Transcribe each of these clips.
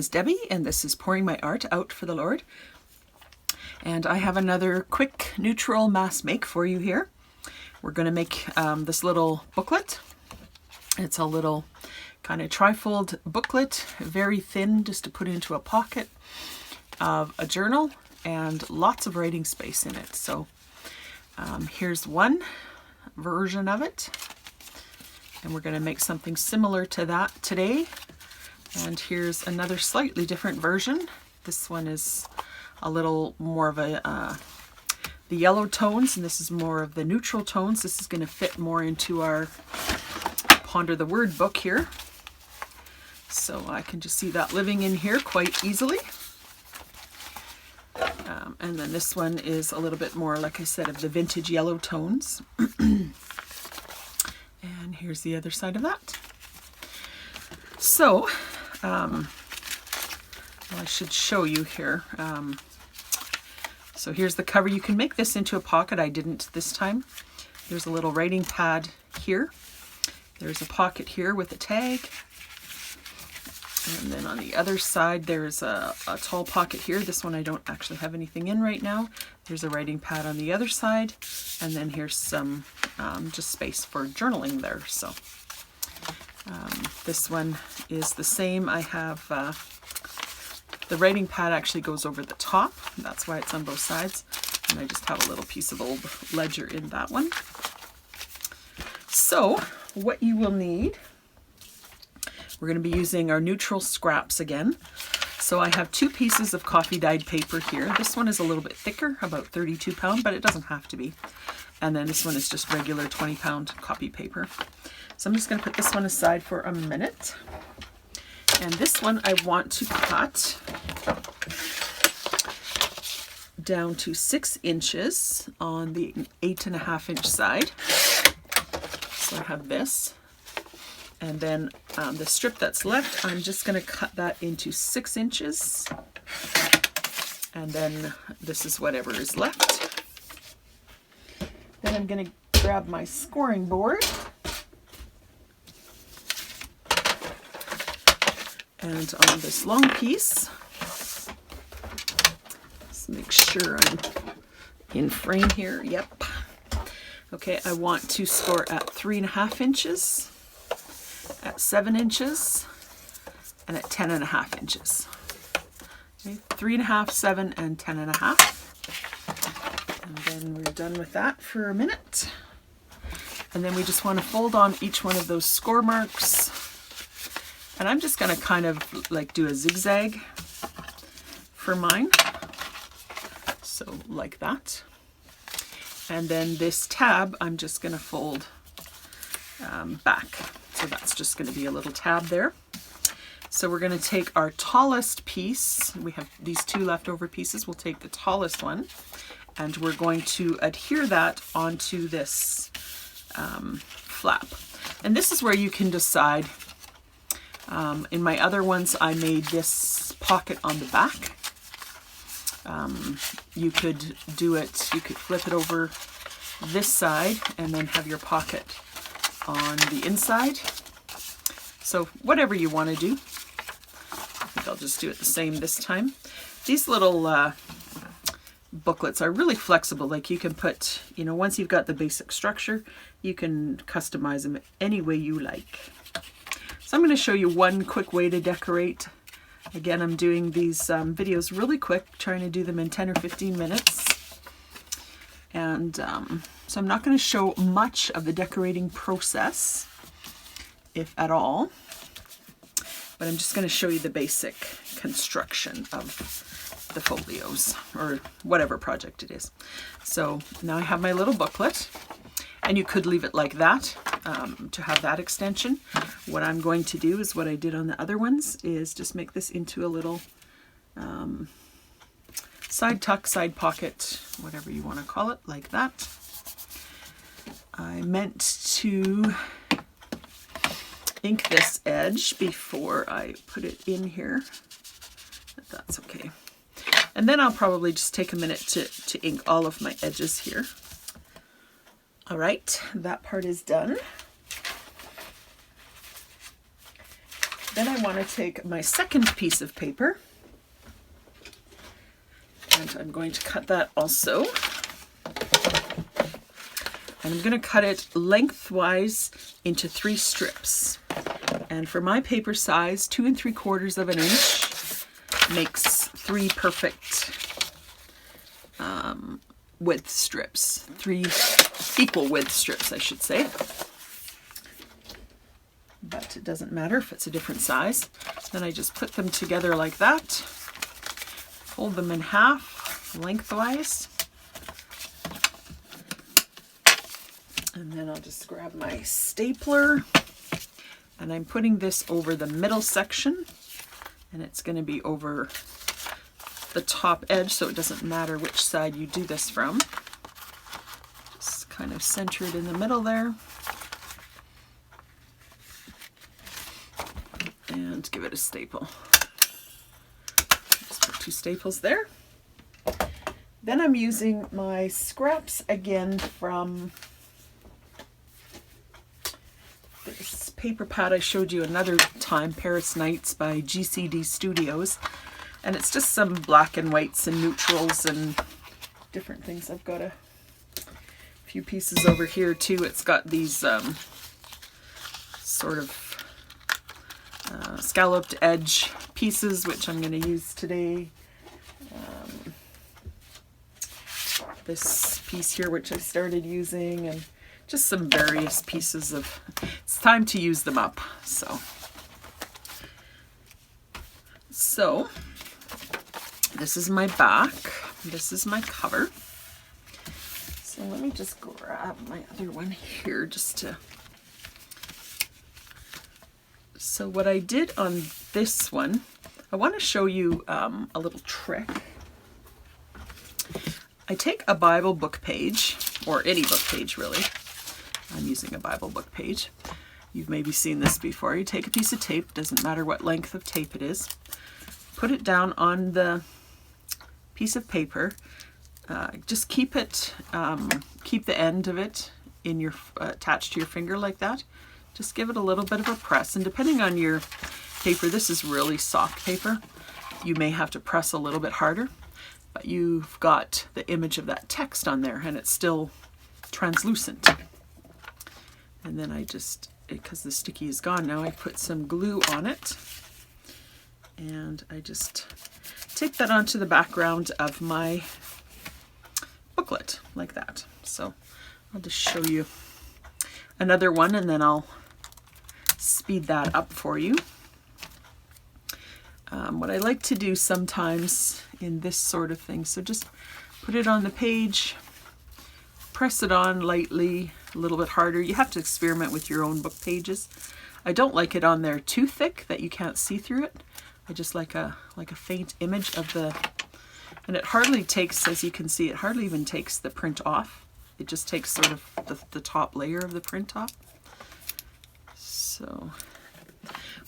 is Debbie, and this is Pouring My Art Out for the Lord. And I have another quick neutral mass make for you here. We're going to make this little booklet. It's a little kind of trifold booklet, very thin, just to put into a pocket of a journal, and lots of writing space in it. So here's one version of it, and we're going to make something similar to that today. And here's another slightly different version. This one is a little more of a the yellow tones, and this is more of the neutral tones. This is going to fit more into our Ponder the Word book here. So I can just see that living in here quite easily. And then this one is a little bit more, like I said, of the vintage yellow tones. And here's the other side of that. So, well, I should show you here. So here's the cover. You can make this into a pocket. I didn't this time. There's a little writing pad here. There's a pocket here with a tag. And then on the other side, there's a tall pocket here. This one I don't actually have anything in right now. There's a writing pad on the other side. And then here's some just space for journaling there. So this one is the same. I have the writing pad actually goes over the top. That's why it's on both sides. And I just have a little piece of old ledger in that one. So what you will need, we're going to be using our neutral scraps again. So I have 2 pieces of coffee dyed paper here. This one is a little bit thicker, about 32 pound, but it doesn't have to be. And then this one is just regular 20 pound copy paper. So I'm just going to put this one aside for a minute. And this one I want to cut down to 6 inches on the 8.5 inch side. So I have this. And then the strip that's left, I'm just going to cut that into 6 inches. And then this is whatever is left. Then I'm going to grab my scoring board. And on this long piece, let's make sure I'm in frame here. Yep. Okay, I want to score at 3.5 inches. At 7 inches, and at 10.5 inches. Okay, 3.5, 7, and 10.5. And then we're done with that for a minute. And then we just want to fold on each one of those score marks. And I'm just going to kind of like do a zigzag for mine. So like that. And then this tab, I'm just going to fold back. So that's just going to be a little tab there. So we're going to take our tallest piece. We have these 2 leftover pieces. We'll take the tallest one, and we're going to adhere that onto this flap. And this is where you can decide. In my other ones, I made this pocket on the back. You could do it, you could flip it over this side and then have your pocket on the inside. So whatever you want to do. I think I'll just do it the same this time. These little booklets are really flexible. Like you can put, you know, once you've got the basic structure, you can customize them any way you like. So I'm going to show you one quick way to decorate. Again, I'm doing these videos really quick, trying to do them in 10 or 15 minutes. And so I'm not going to show much of the decorating process, if at all, but I'm just going to show you the basic construction of the folios, or whatever project it is. So now I have my little booklet, and you could leave it like that to have that extension. What I'm going to do is what I did on the other ones, is just make this into a little side tuck, side pocket, whatever you want to call it, like that. I meant to ink this edge before I put it in here, but that's okay. And then I'll probably just take a minute to ink all of my edges here. All right, that part is done. Then I want to take my second piece of paper, and I'm going to cut that also. And I'm going to cut it lengthwise into 3 strips. And for my paper size, 2 3/4 of an inch makes 3 perfect width strips. 3 equal width strips, I should say. But it doesn't matter if it's a different size. Then I just put them together like that. Fold them in half lengthwise. And then I'll just grab my stapler, and I'm putting this over the middle section, and it's going to be over the top edge, so it doesn't matter which side you do this from. Just kind of center it in the middle there. And give it a staple. Just put 2 staples there. Then I'm using my scraps again from this paper pad I showed you another time, Paris Nights by GCD Studios. And it's just some black and whites and neutrals and different things. I've got a few pieces over here too. It's got these sort of scalloped edge pieces, which I'm going to use today. This piece here, which I started using, and just some various pieces of, it's time to use them up. So this is my back, this is my cover. So let me just grab my other one here just to, so what I did on this one, I want to show you a little trick. I take a Bible book page, or any book page really. I'm using a Bible book page. You've maybe seen this before. You take a piece of tape, doesn't matter what length of tape it is, put it down on the piece of paper. Just keep it, keep the end of it in your attached to your finger like that. Just give it a little bit of a press, and depending on your paper, this is really soft paper. You may have to press a little bit harder, but you've got the image of that text on there, and it's still translucent. And then I just, because the sticky is gone now, I put some glue on it, and I just take that onto the background of my booklet like that. So I'll just show you another one, and then I'll speed that up for you. What I like to do sometimes in this sort of thing, so just put it on the page, press it on lightly, a little bit harder. You have to experiment with your own book pages. I don't like it on there too thick that you can't see through it. I just like a faint image of the, and it hardly takes, as you can see, it hardly even takes the print off. It just takes sort of the top layer of the print off. So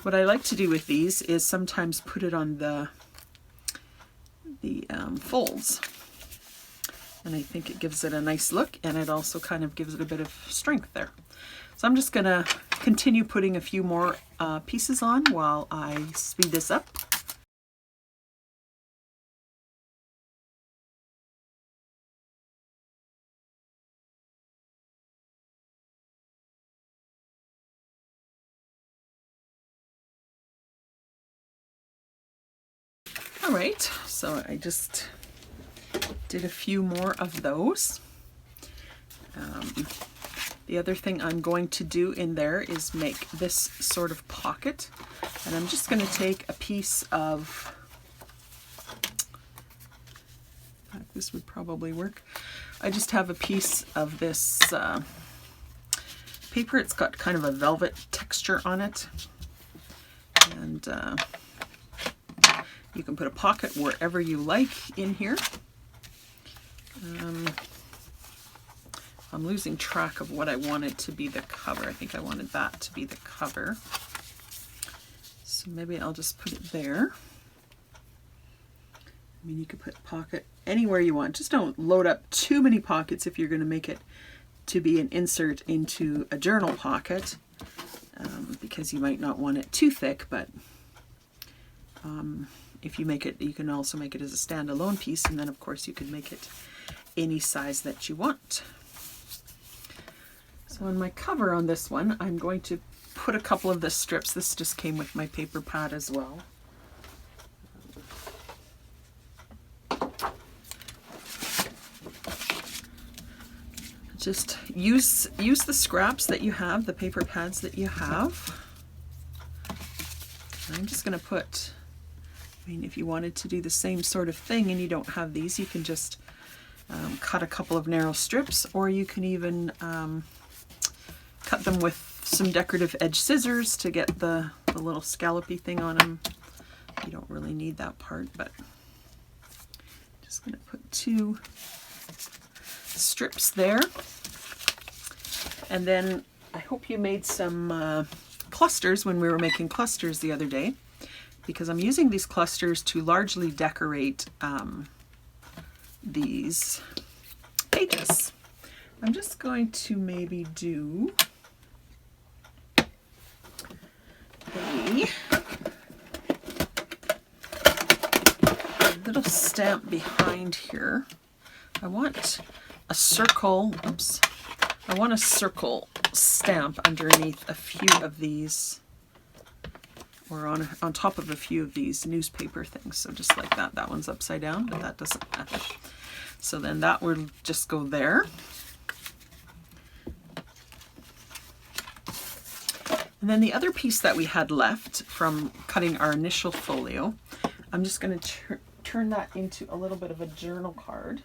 what I like to do with these is sometimes put it on the folds, and I think it gives it a nice look, and it also kind of gives it a bit of strength there. So I'm just gonna continue putting a few more pieces on while I speed this up. All right, so I just did a few more of those. The other thing I'm going to do in there is make this sort of pocket, and I'm just going to take a piece of, this would probably work. I just have a piece of this paper. It's got kind of a velvet texture on it, and you can put a pocket wherever you like in here. I'm losing track of what I wanted to be the cover. I think I wanted that to be the cover. So maybe I'll just put it there. I mean, you could put a pocket anywhere you want. Just don't load up too many pockets if you're going to make it to be an insert into a journal pocket, because you might not want it too thick, but If you make it, you can also make it as a standalone piece, and then of course you can make it any size that you want. So on my cover on this one, I'm going to put a couple of the strips. This just came with my paper pad as well. Just use the scraps that you have, the paper pads that you have. I'm just going to put, I mean, if you wanted to do the same sort of thing and you don't have these, you can just cut a couple of narrow strips, or you can even cut them with some decorative edge scissors to get the little scallopy thing on them. You don't really need that part, but I'm just going to put 2 strips there. And then I hope you made some clusters when we were making clusters the other day, because I'm using these clusters to largely decorate these pages. I'm just going to maybe do a little stamp behind here. I want a circle, oops, I want a circle stamp underneath a few of these, or on top of a few of these newspaper things. So just like that. That one's upside down, but that doesn't matter. So then that will just go there. And then the other piece that we had left from cutting our initial folio, I'm just going to turn that into a little bit of a journal card.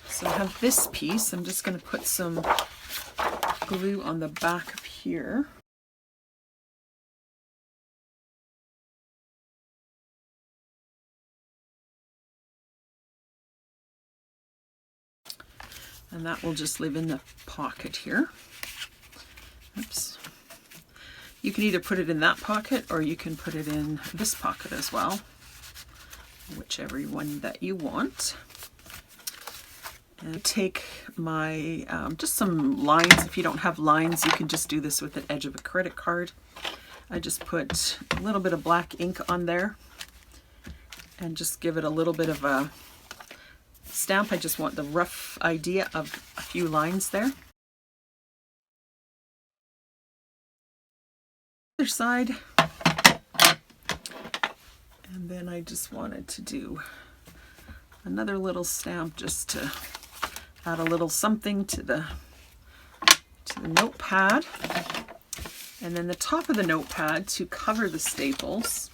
So I have this piece. I'm just going to put some glue on the back of here. And that will just live in the pocket here. Oops. You can either put it in that pocket or you can put it in this pocket as well, whichever one that you want. And take my, just some lines. If you don't have lines, you can just do this with the edge of a credit card. I just put a little bit of black ink on there and just give it a little bit of a stamp. I just want the rough idea of a few lines there. Other side. And then I just wanted to do another little stamp just to add a little something to the notepad. And then the top of the notepad, to cover the staples,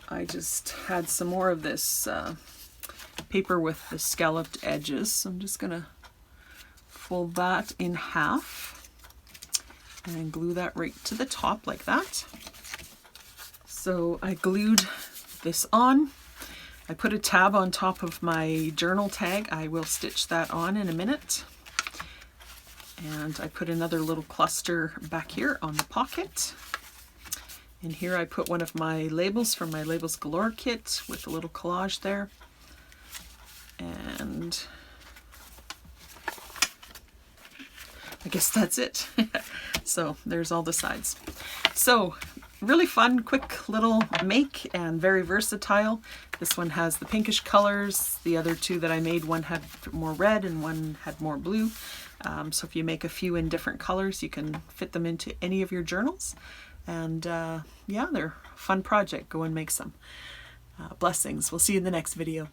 I just had some more of this paper with the scalloped edges. So I'm just going to fold that in half and glue that right to the top like that. So I glued this on. I put a tab on top of my journal tag. I will stitch that on in a minute. And I put another little cluster back here on the pocket. And here I put one of my labels from my Labels Galore kit with a little collage there. And I guess that's it. So there's all the sides. So really fun, quick little make and very versatile. This one has the pinkish colors. The other two that I made, one had more red and one had more blue. So if you make a few in different colors, you can fit them into any of your journals. And yeah, they're a fun project. Go and make some. Blessings. We'll see you in the next video.